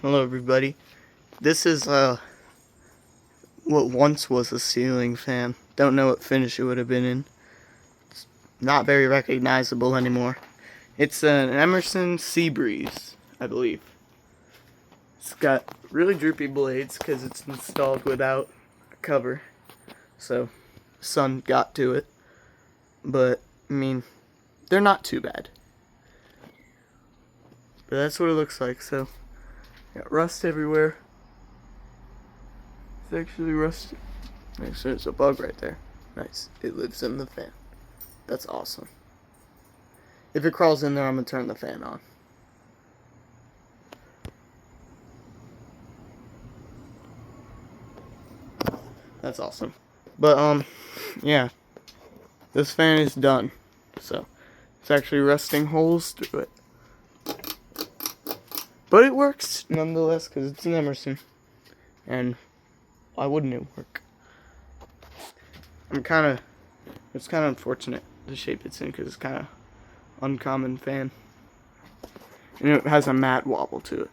Hello everybody. This is what once was a ceiling fan. Don't know what finish it would have been in. It's not very recognizable anymore. It's an Emerson Seabreeze, I believe. It's got really droopy blades because it's installed without a cover. So the sun got to it. But, I mean, they're not too bad. But that's what it looks like, so got rust everywhere. It's actually rusty. Nice, there's a bug right there. Nice. It lives in the fan. That's awesome. If it crawls in there, I'm gonna turn the fan on. That's awesome. But yeah. This fan is done. So it's actually rusting holes through it. But it works nonetheless because it's an Emerson. And why wouldn't it work? It's kind of unfortunate the shape it's in because it's kind of uncommon fan. And it has a matte wobble to it.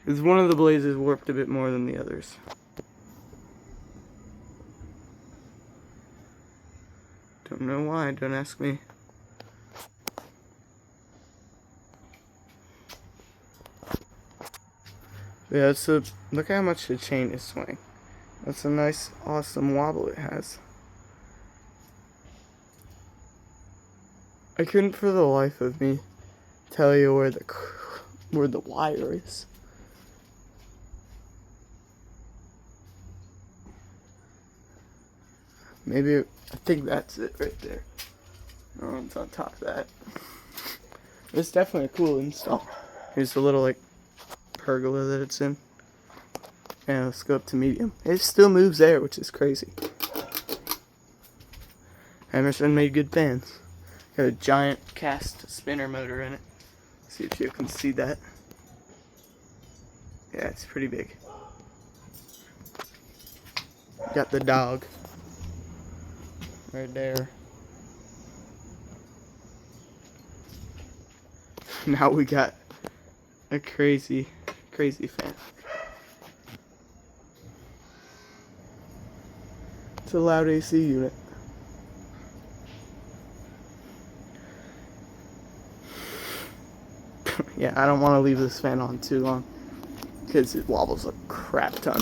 Because one of the blades is warped a bit more than the others. Don't know why, don't ask me. Yeah, so look how much the chain is swaying. That's a nice, awesome wobble it has. I couldn't for the life of me tell you where the wire is. Maybe, I think that's it right there. Oh, it's on top of that. It's definitely a cool install. Here's the little, pergola that it's in. Yeah, let's go up to medium. It still moves air, which is crazy. Emerson made good fans. Got a giant cast spinner motor in it. See if you can see that. Yeah, it's pretty big. Got the dog right there. Now we got a crazy fan. It's a loud AC unit. Yeah, I don't want to leave this fan on too long because it wobbles a crap ton.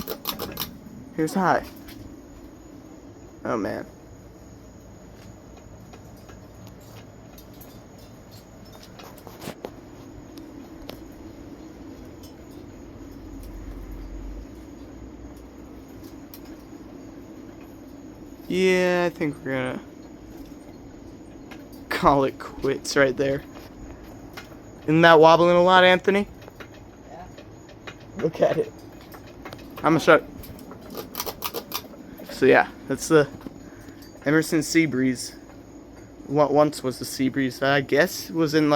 Here's high. Oh man. Yeah, I think we're gonna call it quits right there. Isn't that wobbling a lot, Anthony? Yeah. Look at it. I'm gonna shut. So yeah, that's the Emerson Seabreeze. What once was the Seabreeze that I guess was in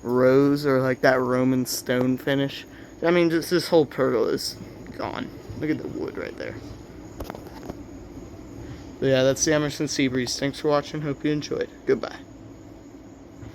rose or that Roman stone finish. I mean, just this whole pergola is gone. Look at the wood right there. But yeah, that's the Emerson Seabreeze. Thanks for watching. Hope you enjoyed. Goodbye.